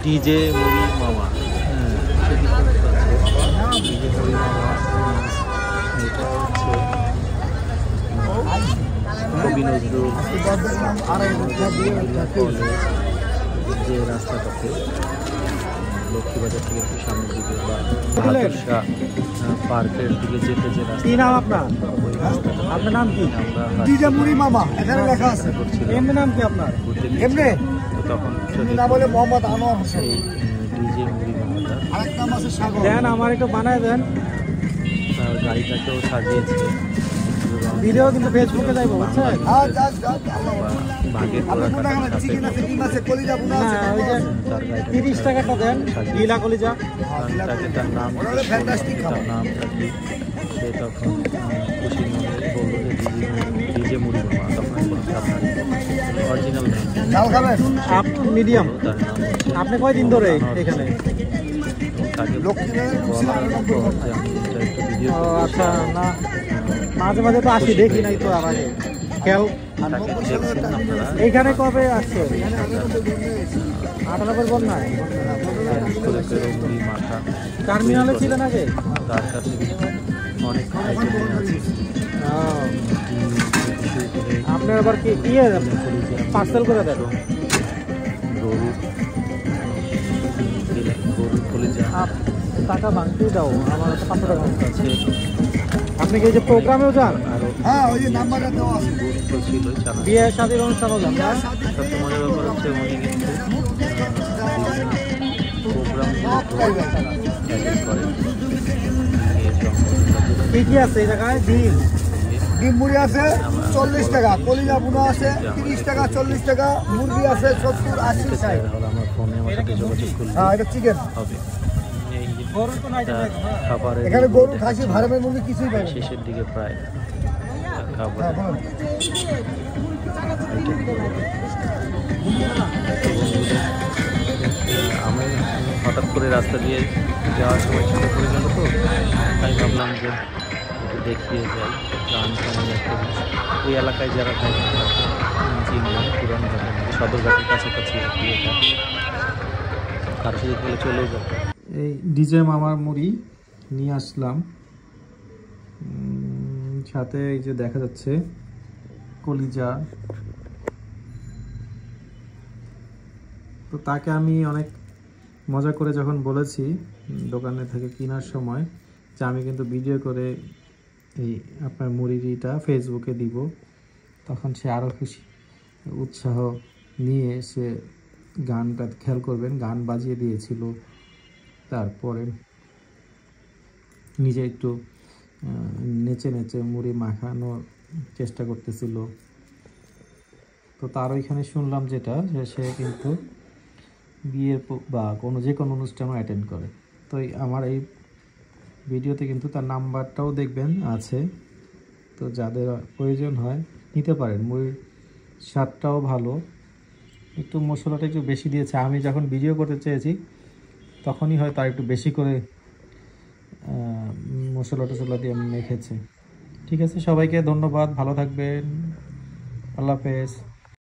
DJ মুড়ি মামা। DJ মুড়ি মামা, এটা হচ্ছে কবি নজরুল কলেজ যে রাস্তাটাতে লক্ষ্মীবাজার থেকে একটু সামনের দিকে বা বাহাদুর শাহ পার্কের দিকে যেতে যে রাস্তা। কি নাম আপনার? ওই রাস্তাটা। আপনার নাম কি? আমরা ডিজে মুড়ি মামা এখানে লেখা আছে। এমনি নাম কি আপনার? এমনি তো তখন না বলে মোহাম্মদ আনোয়ার হোসেন। এই ডিজে মুড়ি মামাটা আরেক নাম আছে সাগর। দেন আমার একটু বানায় দেন। তার গাড়িটাকেও সাজিয়েছে ভিডিও কিন্তু ফেসবুকে যাইবো, বুঝছেন? হ্যাঁ যাক যাক ভাগের আপনার পোড়া মনে হয় চিকেন আছে, ডিম আছে, কলিজা বোনা না, আছে। ওই যে তার গাড়িটা 30 টাকাটা দেন, গিলা কলিজা। তাকে তার নাম ওরা ফ্যান্টাস্টিক তার খাবার। নামটা কি সে তখন খুশির মধ্যে বললো যে ডিজে মুড়ি মামা। তখন আমি বলছি আপনার অরিজিনাল নাম ডাল খাবেন? আপনি মিডিয়াম। তার নাম হচ্ছে আপনি কয়দিন ধরে এখানে? তাকে বলা হতো যে আমি এটা একটু ভিডিও ও আচ্ছা, না মাঝে মাঝে তো আসি, দেখি নাই তো আর আগে খেয়াল। তাকে দেখছেন আপনারা এইখানে কবে আসছে? 98 বন্যায় করে করে মুড়ি মাথা টার্মিনালে ছিলেন আগে? তার কাছে অনেক আইটেম আছে। আপনি আবার কি পার্সেল করে দেন? গরুর কলিজা টাকা ভাঙতে দাও, আমার 500 টাকা আছে। আপনি কি এই যে প্রোগ্রামেও যান? আরো হ্যাঁ ওই যে নাম্বারটা দেওয়া আছে। গুরুত্ব ছিল জানা। বিয়ে শাদীর অনুষ্ঠানও যান না? সবচেয়ে মজার ব্যাপার হচ্ছে উনি কিন্তু প্রোগ্রাম করেন। কি কি আছে এই জায়গায়? ডিম ডিম মুড়ি আছে 40 টাকা, কলিজা বোনা আছে 30 টাকা, 40 টাকা, মুরগি আছে 70, 80, 60। আমার ফোনে আমার সাথে যোগাযোগ করলে হ্যাঁ এটা চিকেন। হবে। এই যে গরুর কোনো আইটেম নাই না? খাবারের এখানে গরু, খাসি, ভাড়ামের মুরগি কিছুই পাবেন না। শেষের দিকে প্রায় হ্যাঁ খাবার বলুন। আমি হঠাৎ করে রাস্তা দিয়ে যাওয়ার সময় চোখে পড়ে গেল, তো তাই ভাবলাম যে একটু দেখিয়ে যাই। গান কেমন একটা ওই এলাকায় যারা থাকে চিনবেন, পুরানো থাকে সদরঘাটের কাছাকাছি এটা, কারো সাথে গেলে চলেও যায়। এই ডিজে মামার মুড়ি নিয়ে আসলাম, সাথে এই যে দেখা যাচ্ছে কলিজা। তো তাকে আমি অনেক মজা করে যখন বলেছি দোকানে থেকে কেনার সময় যে আমি কিন্তু ভিডিও করে এই আপনার মুড়িটা ফেসবুকে দিব, তখন সে আরও খুশি উৎসাহ নিয়ে সে গানটা খেয়াল করবেন গান বাজিয়ে দিয়েছিল। তারপরে নিজে একটু নেচে নেচে মুড়ি মাখানোর চেষ্টা করতেছিল। তো তার ওইখানে শুনলাম যেটা সে কিন্তু বিয়ের বা যে কোনো অনুষ্ঠানও অ্যাটেন্ড করে। তো আমার এই ভিডিওতে কিন্তু তার নাম্বারটাও দেখবেন আছে, তো যাদের প্রয়োজন হয় নিতে পারেন। মুড়ির স্বাদটাও ভালো, একটু মশলাটা একটু বেশি দিয়েছে। আমি যখন ভিডিও করতে চেয়েছি তখনই হয় তার একটু বেশি করে মশলা টশলা দিয়ে মেখেছে। ঠিক আছে, সবাইকে ধন্যবাদ, ভালো থাকবেন, আল্লাহ হাফেজ।